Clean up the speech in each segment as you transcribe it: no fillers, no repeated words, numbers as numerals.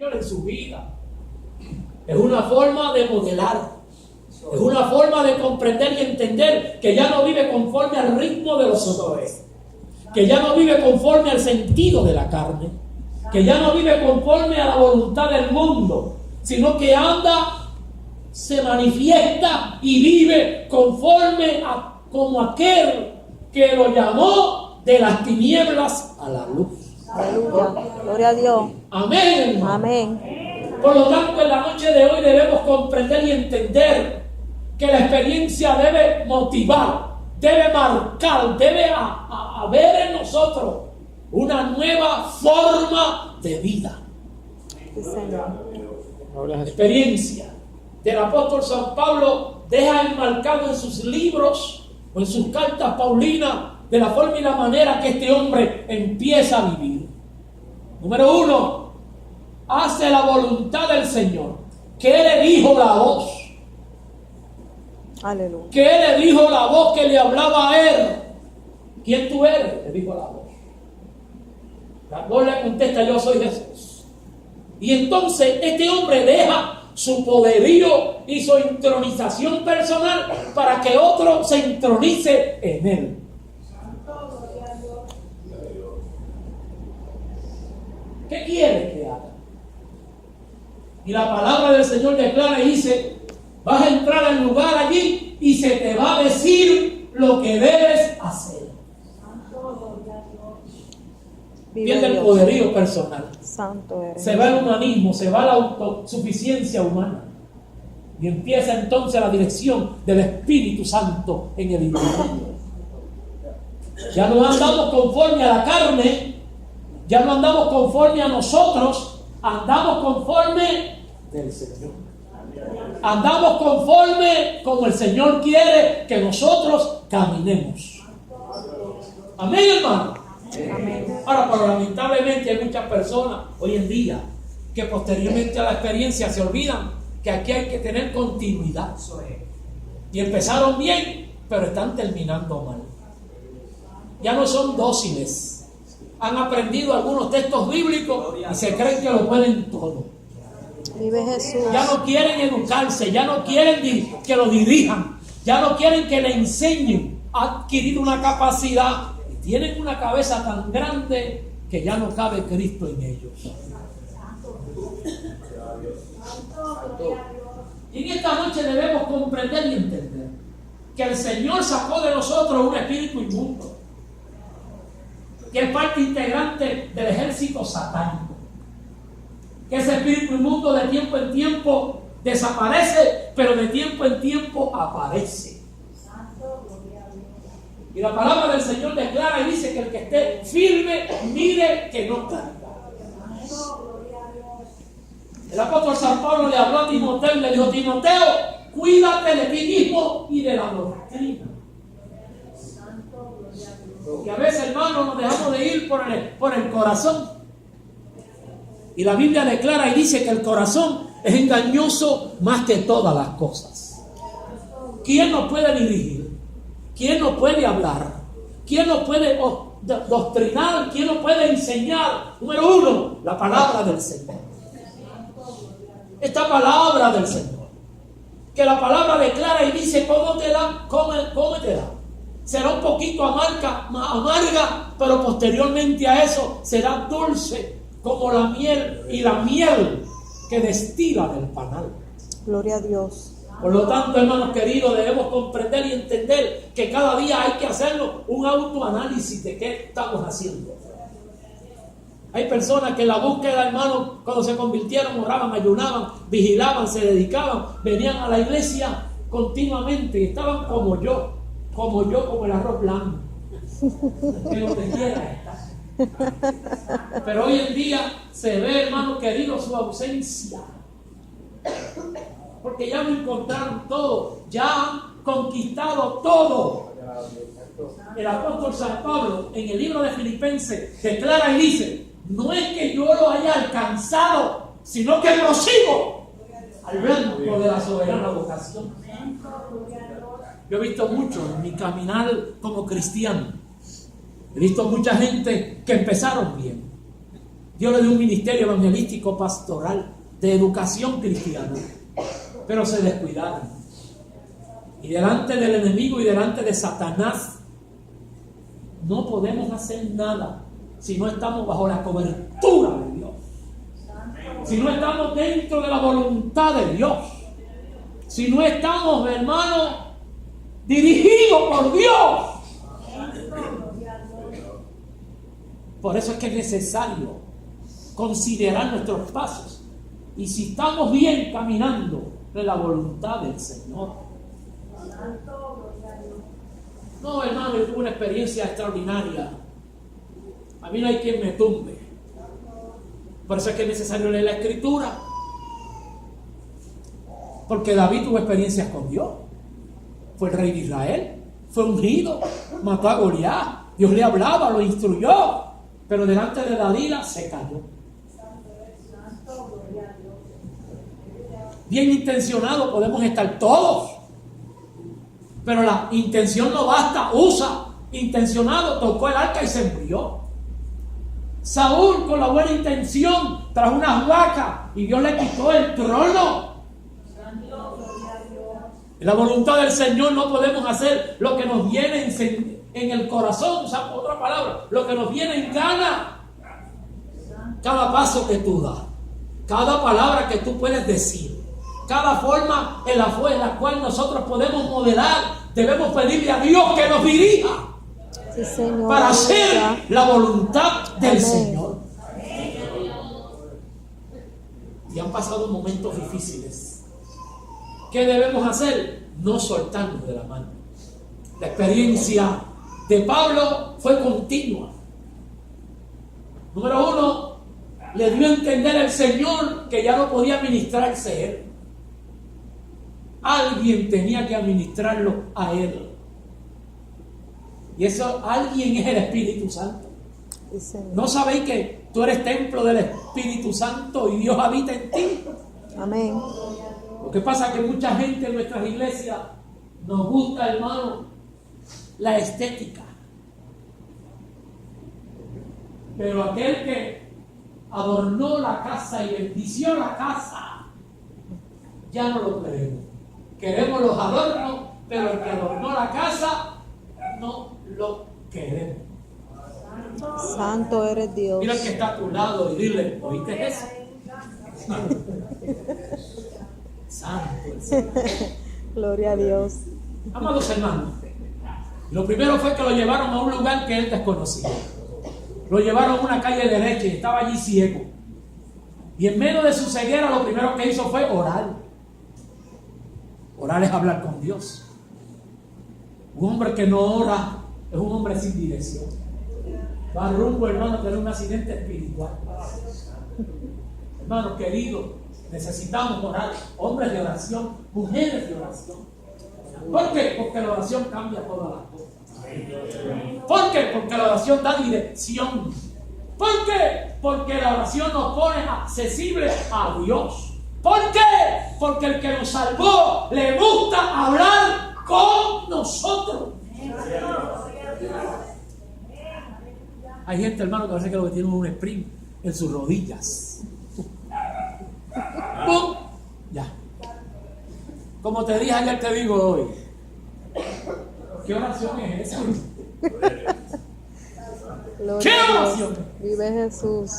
Señor en su vida. Es una forma de modelar. Es una forma de comprender y entender que ya no vive conforme al ritmo de los hombres. Que ya no vive conforme al sentido de la carne. Que ya no vive conforme a la voluntad del mundo. Sino que anda, se manifiesta y vive conforme a como aquel que lo llamó de las tinieblas a la luz. Aleluya. Gloria a Dios. Amén, hermano. Amén. Por lo tanto, en la noche de hoy debemos comprender y entender que la experiencia debe motivar, debe marcar, debe haber en nosotros una nueva forma de vida. Sí, Señor. La experiencia del apóstol San Pablo deja enmarcado en sus libros o en sus cartas paulinas de la forma y la manera que este hombre empieza a vivir. Número 1, hace la voluntad del Señor. ¿Qué le dijo la voz? Aleluya. ¿Qué le dijo la voz que le hablaba a él? ¿Quién tú eres? Le dijo la voz. La voz le contesta: yo soy Jesús. Y entonces este hombre deja su poderío y su entronización personal para que otro se entronice en él. ¿Qué quiere que haga? Y la palabra del Señor declara y dice: vas a entrar al lugar allí y se te va a decir lo que debes hacer. Pierde el poderío personal. Santo eres. Se va el humanismo, se va la autosuficiencia humana. Y empieza entonces la dirección del Espíritu Santo en el individuo. Ya no andamos conforme a la carne, ya no andamos conforme a nosotros, andamos conforme del Señor. Andamos conforme como el Señor quiere que nosotros caminemos. Amén, hermano. Amén. Ahora, pero lamentablemente hay muchas personas hoy en día que posteriormente a la experiencia se olvidan que aquí hay que tener continuidad. Y empezaron bien, pero están terminando mal. Ya no son dóciles. Han aprendido algunos textos bíblicos y se creen que lo pueden todo. Vive Jesús. Ya no quieren educarse, ya no quieren que lo dirijan, ya no quieren que le enseñen. Han adquirido una capacidad y tienen una cabeza tan grande que ya no cabe Cristo en ellos. Y en esta noche debemos comprender y entender que el Señor sacó de nosotros un espíritu inmundo, que es parte integrante del ejército satánico. Que ese espíritu inmundo de tiempo en tiempo desaparece, pero de tiempo en tiempo aparece. Y la palabra del Señor declara y dice que el que esté firme, mire que no caiga. El apóstol San Pablo le habló a Timoteo y le dijo: Timoteo, cuídate de ti mismo y de la doctrina. Y a veces, hermanos, nos dejamos de ir por el corazón. Y la Biblia declara y dice que el corazón es engañoso más que todas las cosas. ¿Quién nos puede dirigir? ¿Quién nos puede hablar? ¿Quién nos puede doctrinar? ¿Quién nos puede enseñar? Número 1, la palabra del Señor. Esta palabra del Señor, que la palabra declara y dice: cómetela, cómetela. Será un poquito amarga, pero posteriormente a eso será dulce como la miel, y la miel que destila del panal. Gloria a Dios. Por lo tanto, hermanos queridos, debemos comprender y entender que cada día hay que hacerlo un autoanálisis de qué estamos haciendo. Hay personas que en la búsqueda, hermanos, cuando se convirtieron, oraban, ayunaban, vigilaban, se dedicaban, venían a la iglesia continuamente y estaban como el arroz blanco, que donde quiera está. Pero hoy en día se ve, hermano querido, su ausencia, porque ya lo encontraron todo, ya han conquistado todo. El apóstol San Pablo en el libro de Filipenses declara y dice: no es que yo lo haya alcanzado, sino que prosigo al blanco de la soberana vocación. Yo he visto mucho en mi caminar como cristiano. He visto mucha gente que empezaron bien, Dios le dio un ministerio evangelístico pastoral de educación cristiana, pero se descuidaron. Y delante del enemigo y delante de Satanás no podemos hacer nada si no estamos bajo la cobertura de Dios, si no estamos dentro de la voluntad de Dios, si no estamos, hermanos, dirigidos por Dios. Por eso es que es necesario considerar nuestros pasos y si estamos bien caminando en la voluntad del Señor. No, hermano, yo tuve una experiencia extraordinaria. A mí no hay quien me tumbe. Por eso es que es necesario leer la Escritura. Porque David tuvo experiencias con Dios. Fue el rey de Israel. Fue ungido. Mató a Goliat. Dios le hablaba, lo instruyó. Pero delante de Dalila se cayó. Bien intencionados podemos estar todos. Pero la intención no basta. Usa. Intencionado tocó el arca y se murió. Saúl con la buena intención trajo unas vacas y Dios le quitó el trono. En la voluntad del Señor no podemos hacer lo que nos viene en el corazón, o sea, otra palabra, lo que nos viene en gana. Cada paso que tú das, cada palabra que tú puedes decir, cada forma en la cual nosotros podemos modelar, debemos pedirle a Dios que nos dirija. Sí, Señor, para hacer la voluntad del Amén. Señor. Y han pasado momentos difíciles. ¿Qué debemos hacer? No soltarnos de la mano. La experiencia de Pablo fue continua. Número 1, le dio a entender al Señor que ya no podía ministrarse él. Alguien tenía que administrarlo a él. Y eso alguien es el Espíritu Santo. ¿No sabéis que tú eres templo del Espíritu Santo y Dios habita en ti? Amén. Lo que pasa es que mucha gente en nuestras iglesias nos gusta, hermano, la estética. Pero aquel que adornó la casa y bendició la casa, ya no lo queremos. Queremos los adornos, pero el que adornó la casa no lo queremos. Santo eres Dios. Mira el que está a tu lado y dile, ¿oíste eso? Santo el Señor. Gloria a Dios. Amados hermanos, lo primero fue que lo llevaron a un lugar que él desconocía. Lo llevaron a una calle derecha y estaba allí ciego. Y en medio de su ceguera lo primero que hizo fue orar. Orar es hablar con Dios. Un hombre que no ora es un hombre sin dirección. Va rumbo, hermano, a tener un accidente espiritual. Hermanos queridos, necesitamos orar. Hombres de oración, mujeres de oración. ¿Por qué? Porque la oración cambia todas las cosas. ¿Por qué? Porque la oración da dirección. ¿Por qué? Porque la oración nos pone accesibles a Dios. ¿Por qué? Porque el que nos salvó le gusta hablar con nosotros. Hay gente, hermano, que parece que lo que tiene un sprint en sus rodillas. ¡Pum! Ya. Como te dije ayer, te digo hoy. ¿Qué oración es esa? Gloria ¿Qué a Dios. oración? Vive Jesús.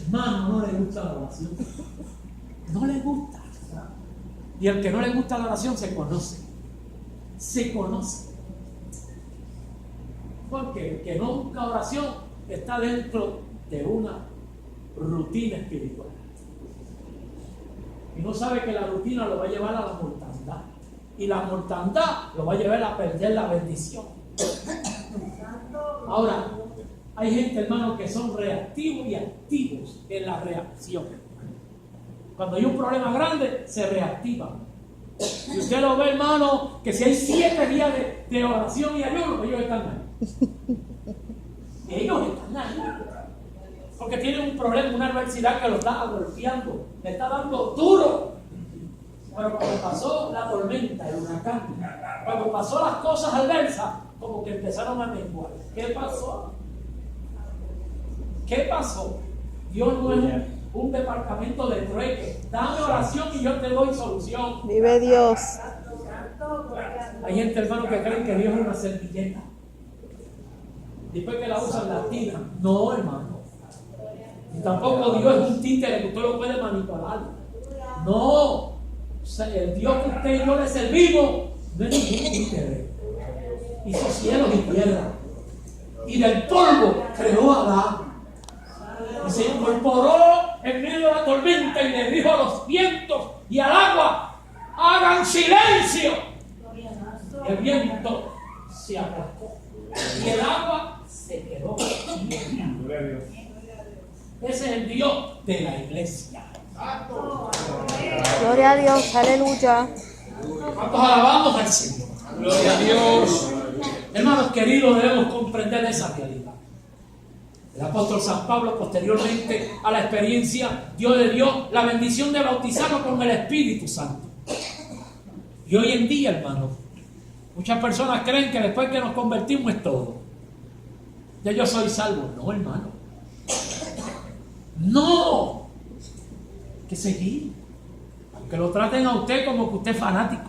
Hermano, no le gusta la oración. No le gusta. Y el que no le gusta la oración se conoce. Se conoce. Porque el que no busca oración está dentro de una rutina espiritual. Y no sabe que la rutina lo va a llevar a la mortandad. Y la mortandad lo va a llevar a perder la bendición. Ahora, hay gente, hermano, que son reactivos y activos en la reacción. Cuando hay un problema grande, se reactivan. Y usted lo ve, hermano, que si hay 7 días de oración y ayuno, ellos están ahí. Ellos están ahí. Porque tienen un problema, una adversidad que lo está golpeando, le está dando duro. Pero cuando pasó la tormenta, el huracán, cuando pasó las cosas adversas, como que empezaron a menguar. ¿Qué pasó? ¿Qué pasó? Dios no es un departamento de trueque. Dame oración y yo te doy solución. Vive Dios. Hay gente, hermano, que creen que Dios es una servilleta. Después que la usan, la tiran. No, hermano. Y tampoco Dios es un títere que usted lo puede manipular. No. O sea, el Dios que usted y yo le servimos no es ningún títere. Hizo cielos y tierra. Y del polvo creó a Adán. Y se incorporó en medio de la tormenta y le dijo a los vientos y al agua: hagan silencio. Y el viento se aplacó y el agua se quedó. Ese es el Dios de la iglesia. Gloria a Dios. Aleluya. ¿Cuántos alabamos al Señor? Gloria a Dios. Hermanos queridos, debemos comprender esa realidad. El apóstol San Pablo, posteriormente a la experiencia, Dios le dio la bendición de bautizarlo con el Espíritu Santo. Y hoy en día, hermanos, muchas personas creen que después que nos convertimos es todo. Ya yo soy salvo. No, hermano. No. Hay que seguir. Aunque lo traten a usted como que usted es fanático.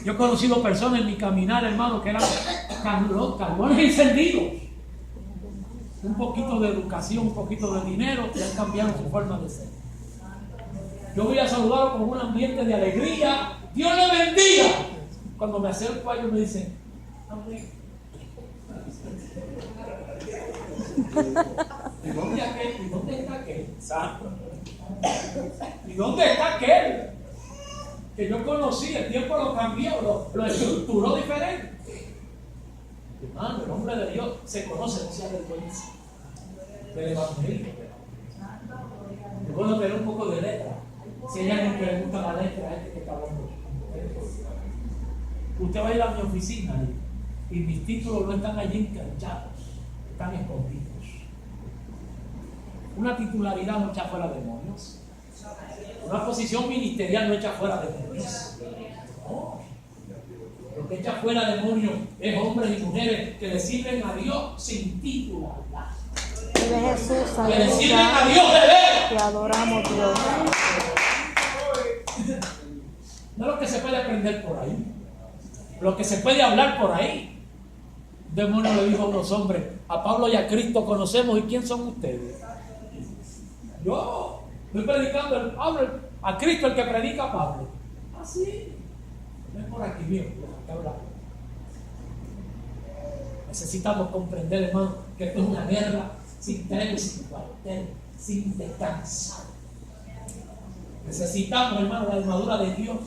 Yo he conocido personas en mi caminar, hermano, que eran carbones encendidos. Un poquito de educación, un poquito de dinero, y han cambiado su forma de ser. Yo voy a saludarlo con un ambiente de alegría. Dios le bendiga. Cuando me acerco a ellos me dicen: amén. ¿Y dónde aquel? ¿Y dónde está aquel? Santo. ¿Y dónde está aquel? Que yo conocí, el tiempo lo cambió, lo estructuró diferente. Hermano, el hombre de Dios se conoce, no se avergüenza del evangelio. Es bueno tener un poco de letra. Si hay alguien que le gusta la letra, es que está hablando. Usted va a ir a mi oficina y mis títulos no están allí enganchados, están escondidos. Una titularidad no echa fuera demonios. Una posición ministerial no echa fuera demonios. No. Lo que echa fuera demonios es hombres y mujeres que le sirven a Dios sin titularidad. Vive Jesús. Que le sirven Aleluya. a Dios de ver. Te adoramos, Dios. No es lo que se puede aprender por ahí. Lo que se puede hablar por ahí. Un demonio le dijo a unos hombres: a Pablo y a Cristo conocemos, ¿y quién son ustedes? Yo estoy predicando a Cristo, el que predica a Pablo. Ah, sí. Ven por aquí, mío, que hablar. Necesitamos comprender, hermano, que esto es una guerra sin tregua, sin cuartel, sin descansar. Necesitamos, hermano, la armadura de Dios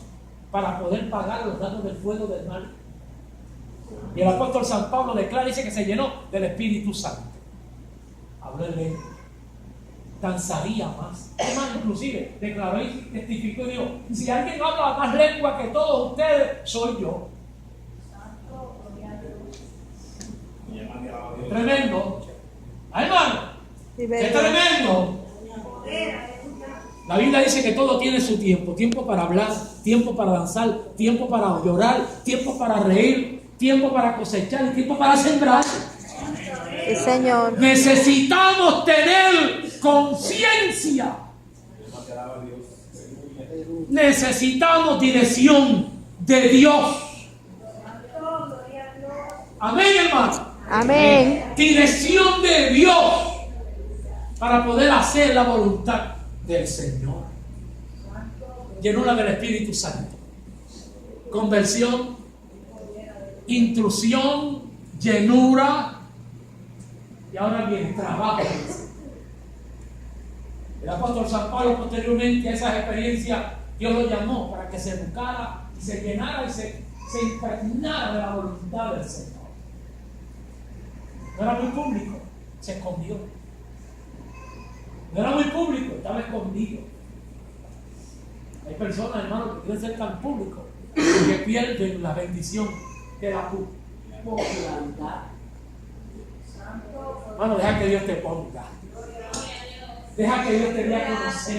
para poder pagar los daños del fuego del mal. Y el apóstol San Pablo declara, dice que se llenó del Espíritu Santo. Habló en lengua. Danzaría más. Además, inclusive, declaró y testificó y dijo: si alguien habla más lengua que todos ustedes, soy yo. Es tremendo. Hermano, es tremendo. La Biblia dice que todo tiene su tiempo. Tiempo para hablar, tiempo para danzar, tiempo para llorar, tiempo para reír, tiempo para cosechar y tiempo para sembrar. Sí, Señor. Necesitamos tener conciencia. Necesitamos dirección de Dios. Amén, hermano. Amén. Dirección de Dios para poder hacer la voluntad del Señor. Llenura del Espíritu Santo. Conversión, intrusión, llenura. Y ahora bien, trabajo. El apóstol San Pablo, posteriormente a esas experiencias, Dios lo llamó para que se educara y se llenara y se impregnara de la voluntad del Señor. No era muy público, se escondió. No era muy público, estaba escondido. Hay personas, hermanos, que quieren ser tan públicos que pierden la bendición de la popularidad. Hermano, deja que Dios te ponga. Deja que Dios te dé a conocer.